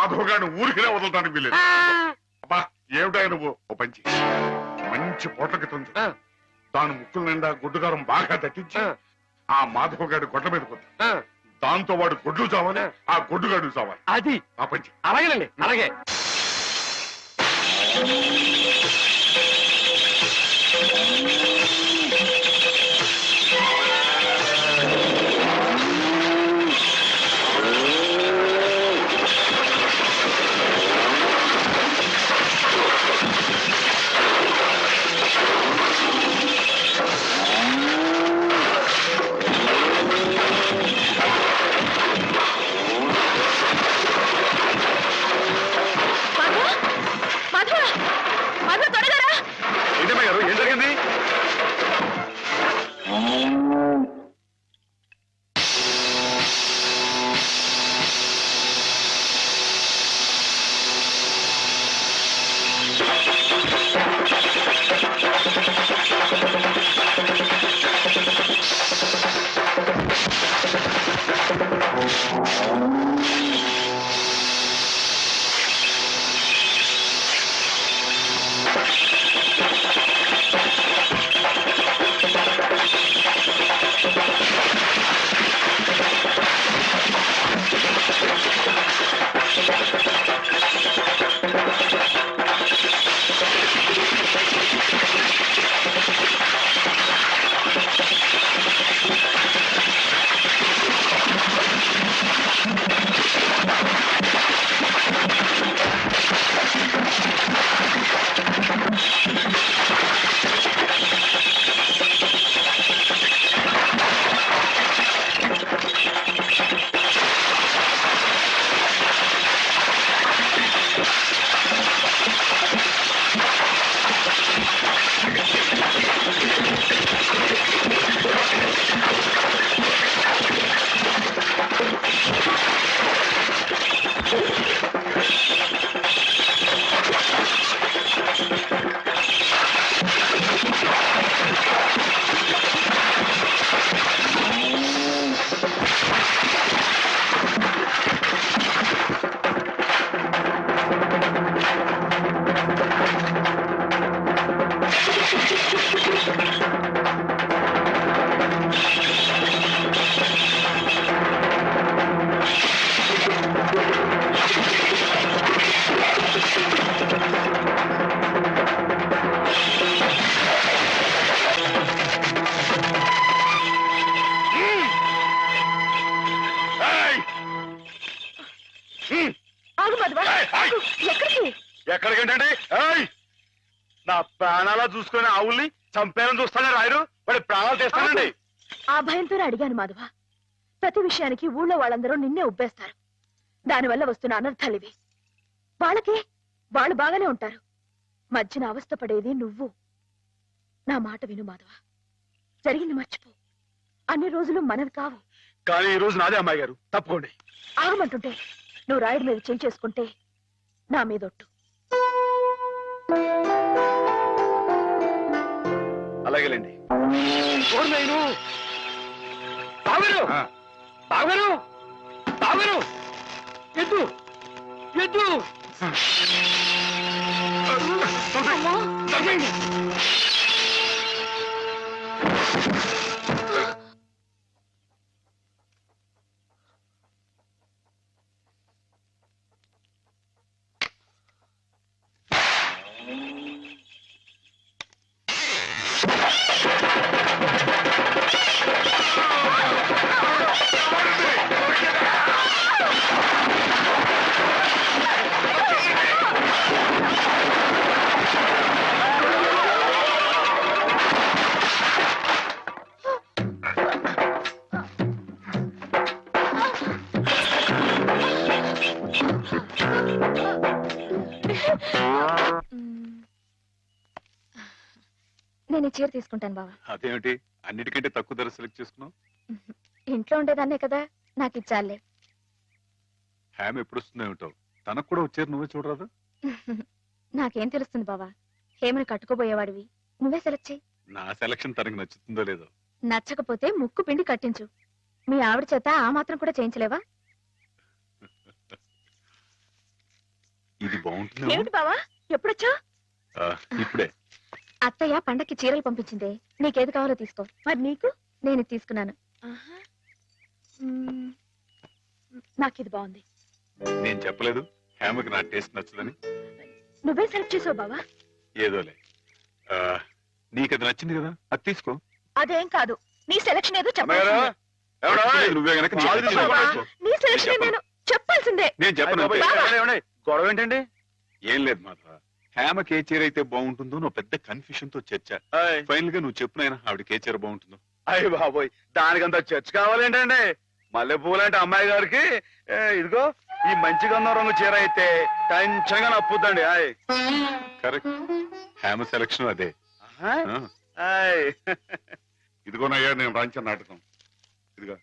మాధవ్ గారిని ఊరికినే వదలడానికి వీలేదు. అబ్బా ఏమిటా నువ్వు ఓ పంచి మంచి పోట్లకి తుంచు, దాని ముక్కుల నిండా గుడ్డుగారం బాగా దట్టించి ఆ మాధవ్ గారి గొడ్ల మీద కొద్ది, దాంతో వాడు గొడ్లు చావాలి, ఆ గొడ్డుగాడు చావాలి. అది ఆ పంచి అలాగేనండి, అలాగే. ఏం జరిగింది? ఎక్కడికేంటండి? నా ప్రాణాలా చూసుకుని ఆవుల్ని చంపేయాలని చూస్తానే రాయరు, వాడి ప్రాణాలు తీస్తానండి. ఆ భయంతోనే అడిగాను మాధవ. ప్రతి విషయానికి ఊళ్ళో వాళ్ళందరూ నిన్నే ఉబ్బేస్తారు. దానివల్ల వస్తున్న అనర్థాలు ఇవి. వాళ్ళకి వాళ్ళు బాగానే ఉంటారు, మధ్యన అవస్థ పడేది నువ్వు. నా మాట విను మాధవ, జరిగింది మర్చిపో. అన్ని రోజులు మనవి కావు. కానీ ఈ రోజు నాదే అమ్మాయి గారు, తప్పుకోండి. ఆగమంటుంటే నువ్వు రాయుడి మీద చేసుకుంటే నా మీదొట్టు. అలాగేలేండి. ఎద్దు ఎద్దు నేను చీర తీసుకుంటాను బావా. అదేమిటి అన్నిటికంటే తక్కువ ధర సెలెక్ట్ చేసుకున్నావు? ఇంట్లో ఉండేదాన్నే కదా, నాకు ఇచ్చాలే. హ్యామ్ ఎప్పుడు వస్తుందో ఏమిటో, తనకు కూడా వచ్చారు, నువ్వే చూడరాదు? నాకేం తెలుస్తుంది బావా, హేమని కట్టుకోబోయేవాడివి, నువ్వే సెలెక్ట్ చేయి. నా సెలక్షన్ తనకు నచ్చుతుందో లేదో. నచ్చకపోతే ముక్కు పిండి కట్టించు. మీ ఆవిడ చేత ఆ మాత్రం కూడా చేయించలేవా? ఇది బాగుంటుంది. ఏమిటి బావా ఎప్పుడొచ్చా? ఇప్పుడే. అత్తయ్య పండక్కి చీరలు పంపించింది, నీకేది కావాలో తీసుకో. మరి నీకు? నేను తీసుకున్నాను. నాకు ఇది బాగుంది. నేను చెప్పలేదు హేమకి నా టేస్ట్ నచ్చదని. నువ్వే సెలెక్ట్ చేసావు బావా. ఏదోలే, నీకు అది నచ్చింది కదా, అది తీసుకో. అదేం కాదు, నీ సెలక్షన్ ఏదో అమ్మగారు, చెప్పాల్సిందే. ఎవడో? నువ్వే గనక నీకు కాదు నచ్చింది తీసుకో. తీసుకో. నీ సెలక్షన్ నేను చెప్పాల్సిందే. నేను చెప్పను. బావా. గొడవ ఏంటండి? ఏం లేదు మాధవ, హేమకి ఏ చీర అయితే బాగుంటుందో నువ్వు పెద్ద కన్ఫ్యూషన్ తో చర్చ. ఫైనల్ గా నువ్వు చెప్పునైనా ఆవిడకి ఏ చీర బాగుంటుందో. అయ్య బాబోయ్, దానికంత చర్చ కావాలేంటండి? మల్లెపూలంటే అమ్మాయి గారికి ఇదిగో ఈ మంచిగా ఉన్న రంగు చీర అయితే టెన్షన్ గా నప్పుద్దండి. కరెక్ట్, హేమ సెలక్షన్ అదే. ఆ. ఇదిగోనయ్యా నేను రాంచిన నాటకం. ఇదిగా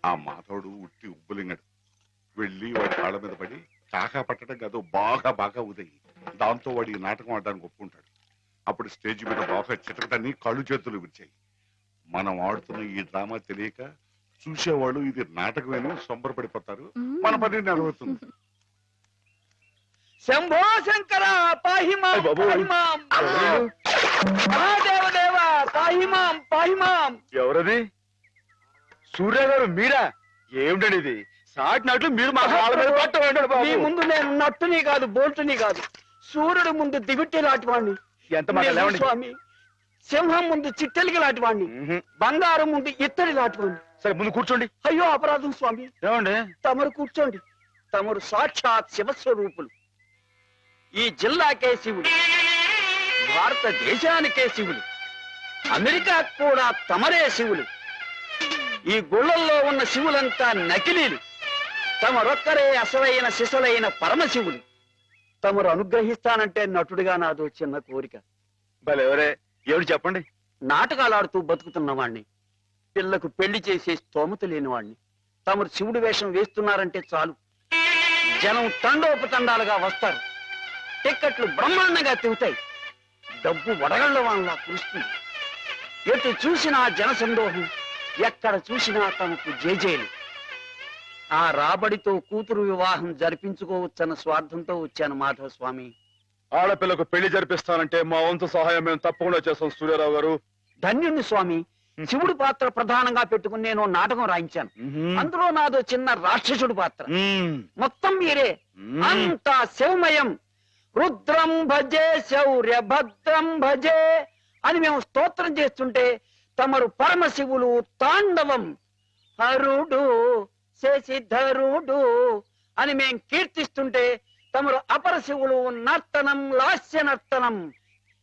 ఆ మాధవుడు ఉట్టి ఉబ్బులింగడు. వెళ్ళి వాడి కాళ్ళ మీద పడి కాకా పట్టడం కాదు, బాగా బాగా ఉదయి. దాంతో వాడి ఈ నాటకం ఆడడానికి ఒప్పుకుంటాడు. అప్పుడు స్టేజ్ మీద బాగా చిటకటని కళ్ళు చేతులు విరిచాయి. మనం ఆడుతున్న ఈ డ్రామా తెలియక చూసేవాళ్ళు ఇది నాటకమేనో సంబరపడిపోతారు. మన పని నెరవేరుతుంది. శంభో శంకర పాహిమాం పాహిమాం, మహాదేవదేవ పాహిమాం పాహిమాం. ఎవరది? సూర్య గారు మీరా? ఏమిటండి ఇది? సాటినట్లు మీరు మా కాళ్ళ మీద పట్టండి. మీ ముందు నేను నట్టుని కాదు, బోల్టుని కాదు, సూర్యుడు ముందు దిగుట్టి లాంటి వాడిని. ఎంత స్వామి, సింహం ముందు చిట్టెలికి లాంటి వాడిని, బంగారం ముందు ఇత్తడి లాంటి వాడిని. సరే ముందు కూర్చోండి. అయ్యో అపరాధం స్వామి. ఏమండి? తమరు కూర్చోండి. తమరు సాక్షాత్ శివస్వరూపులు. ఈ జిల్లాకే శివుడు, భారతదేశానికే శివుడు, అమెరికా కూడా తమరే శివులు. ఈ గుళ్ళల్లో ఉన్న శివులంతా నకిలీలు. తమరొక్కరే అసలైన శిశులైన పరమశివులు. తమరు అనుగ్రహిస్తానంటే నటుడిగా నాదో చిన్న కోరిక. భలేవరే, ఎవరు చెప్పండి? నాటకాలు ఆడుతూ బతుకుతున్నవాణ్ణి, పిల్లకు పెళ్లి చేసే స్తోమత లేనివాణ్ణి. తమరు శివుడి వేషం వేస్తున్నారంటే చాలు, జనం తండోపతండాలుగా వస్తారు. టిక్కెట్లు బ్రహ్మాండంగా తిరుగుతాయి. డబ్బు వడగళ్ల వాళ్ళ కురుస్తుంది. ఎటు చూసినా జన సందోహం, ఎక్కడ చూసినా తమకు జేజేలు. ఆ రాబడితో కూతురు వివాహం జరిపించుకోవచ్చన్న స్వార్థంతో వచ్చాను మాధవ స్వామి. ఆడపిల్లకు పెళ్లి జరిపిస్తానంటే మా వంతు సహాయం మేము తప్పకుండా చేస్తాం సూర్యారావు గారు. ధన్యుణ్ణి స్వామి. శివుడి పాత్ర ప్రధానంగా పెట్టుకుని నేను నాటకం రాయించాను. అందులో నాదో చిన్న రాక్షసుడి పాత్ర. మొత్తం మీరే, అంతా శివమయం. రుద్రం భజే శౌర్య భద్రం భజే అని మేము స్తోత్రం చేస్తుంటే తమరు పరమశివులు తాండవం, హరుడు శశిధరుడు అని మేం కీర్తిస్తుంటే తమరు అపరశివులు నర్తనం, లాస్య నర్తనం.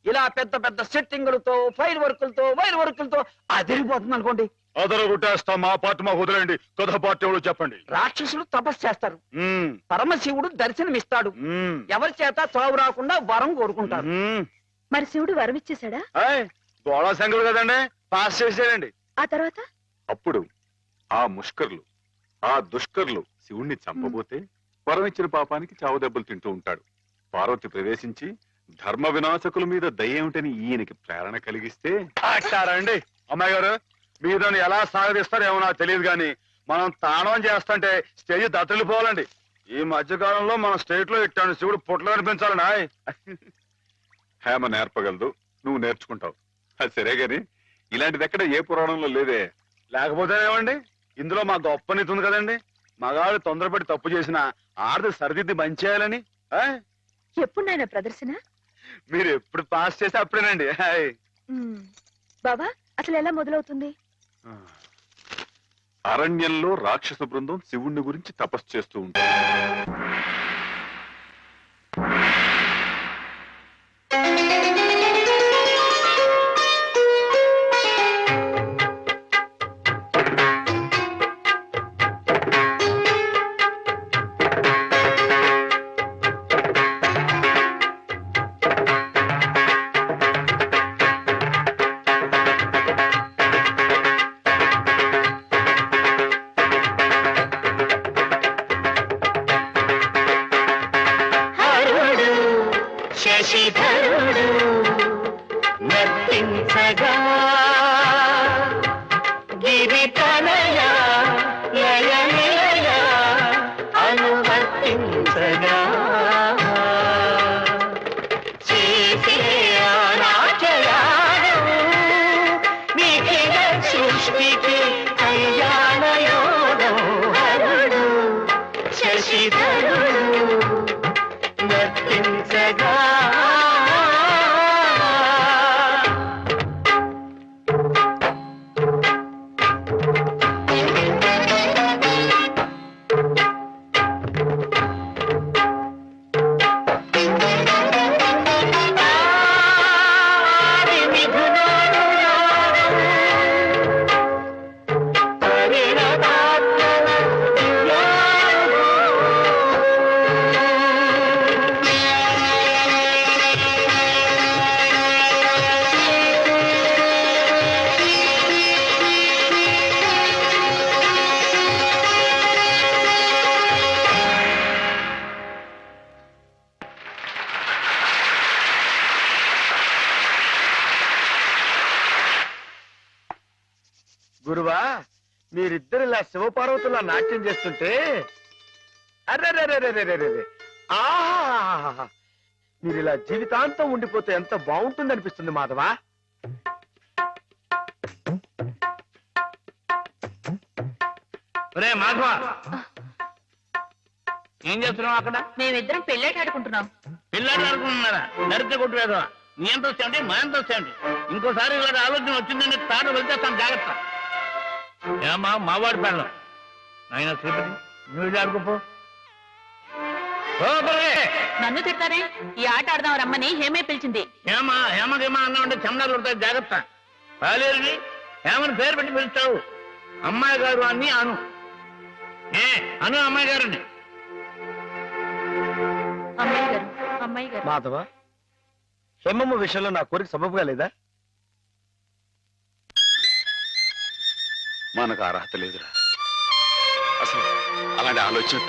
ఇలా పెద్ద పెద్ద సెట్టింగులతో, ఫైర్ వర్కులతో, వైర్ వర్కులతో అదిరిపోతుంది అనుకోండి. అదరగొట్టేస్తాం. మా పార్టీ మాకు వదిలేండి. కథ పార్టీ ఎవరు చెప్పండి. రాక్షసులు తపస్సు చేస్తారు, పరమశివుడు దర్శనమిస్తాడు. ఎవరి చేత చావు రాకుండా వరం కోరుకుంటారు. మరి శివుడు వరం ఇచ్చేశాడా? గోళా శంకరుడు కదండి, పాస్ చేసాడండి. ఆ తర్వాత అప్పుడు ఆ ముష్కర్లు, ఆ దుష్కర్లు శివుణ్ణి చంపబోతే వరం ఇచ్చిన పాపానికి చావు దెబ్బలు తింటూ ఉంటాడు. పార్వతి ప్రవేశించి ధర్మ వినాశకుల మీద దయ్యేమిటని ఈయనకి ప్రేరణ కలిగిస్తే అండి. అమ్మాయి గారు, మీరు ఎలా సాగదీస్తారో ఏమో నాకు తెలియదు కానీ మనం తాణం చేస్తుంటే స్టేజ్ దత్తలిపోవాలండి. ఈ మధ్యకాలంలో మన స్టేట్ లో ఇట్టాను శివుడు పుట్లు కనిపించాలండి. హేమ నేర్పగలదు, నువ్వు నేర్చుకుంటావు. అది సరే గాని ఇలాంటిది ఎక్కడ ఏ పురాణంలో లేదే. లేకపోతే ఏమండి, ఇందులో మా గొప్ప నీతి ఉంది కదండి. మగాడు తొందరపడి తప్పు చేసిన ఆడది సరిదిద్ది మంచి చేయాలని. ఎప్పుడు నాయన ప్రదర్శన? మీరు ఎప్పుడు పాస్ చేస్తే అప్పుడేనండి. బాబా, అసలు ఎలా మొదలవుతుంది? అరణ్యంలో రాక్షస బృందం శివుణ్ణి గురించి తపస్సు చేస్తూ ఉంటుంది. శశిధరుడు నర్తించగా గిరితనయ లయ నిలయ అనువర్తించగా గురువా మీరిద్దరు ఇలా శివపార్వతులా నాట్యం చేస్తుంటే అర్రర్రర్రర్రర్రర్రర్ర. ఆహాహాహాహా. మీరు ఇలా జీవితాంతం ఉండిపోతే ఎంత బాగుంటుంది అనిపిస్తుంది మాధవా. మాధవ ఏం చేస్తున్నావు అక్కడ? మేమిద్దరం పెళ్ళేట ఆడుకుంటున్నాం. పిల్లలు ఆడుకుంటున్నారా? నరితే కొట్టు వేదవా. నీ ఎంత వచ్చాయండి, మా ఎంత వచ్చాయండి. ఇంకోసారి ఇలాంటి ఆలోచన వచ్చిందంటే తాను వెళ్తేస్తాను, జాగ్రత్త. ఏమా మావాడి పెళ్ళం ఆయన శ్రీపతి, నువ్వు ఆడుకోపో. నన్ను తిడతారే? ఈ ఆట ఆడదాం రమ్మని హేమే పిలిచింది. ఏమా హేమకేమా అన్నా ఉంటే చమడాలు ఉంటాయి, జాగ్రత్త. పాలేరుని హేమని పేరు పెట్టి పిలుస్తావు. అమ్మాయి గారు అని అను. అను అమ్మాయి గారిని. అమ్మాయి గారు, అమ్మాయి గారు. మాధవ, హేమమ్మ విషయంలో నా కోరిక సబబుగా లేదా? మనకు అర్హత లేదురా. అసలు అలాంటి ఆలోచన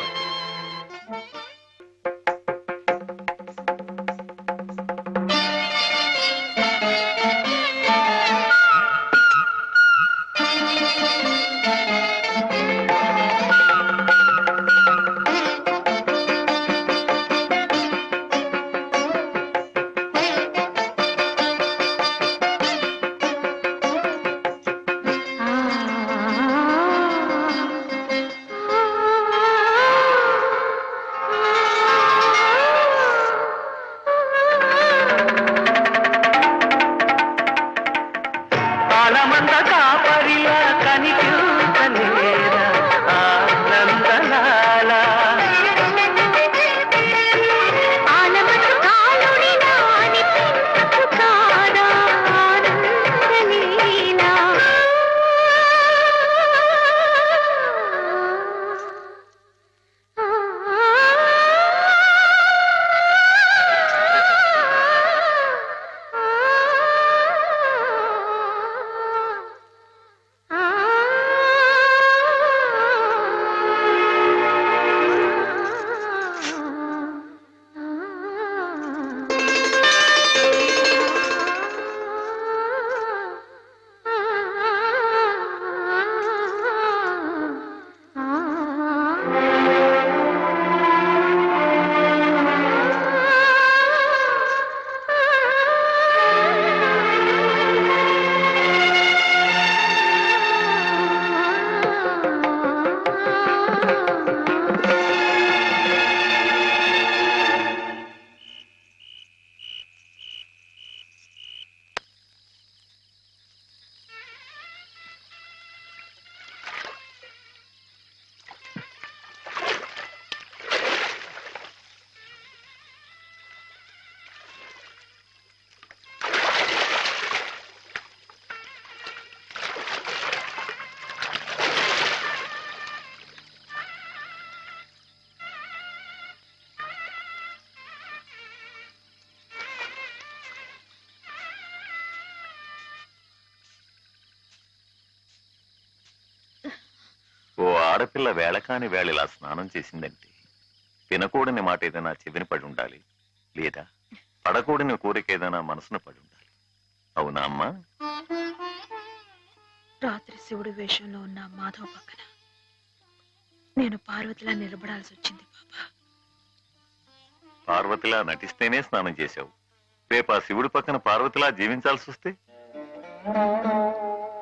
ఆడపిల్ల వేళకాని వేళ ఇలా స్నానం చేసిందంటే తినకూడని మాట ఏదైనా చెవిని పడి ఉండాలి, లేదా పడకూడని కోరిక ఏదైనా మనసును పడి ఉండాలి. అవునా అమ్మా? రాత్రి శివుడి వేషంలో ఉన్న మాధవ్ పక్కన నేను పార్వతిలా నిలబడాల్సి వచ్చింది బాబా. పార్వతిలా నటిస్తేనే స్నానం చేశావు. రేపు ఆ శివుడి పక్కన పార్వతిలా జీవించాల్సి వస్తే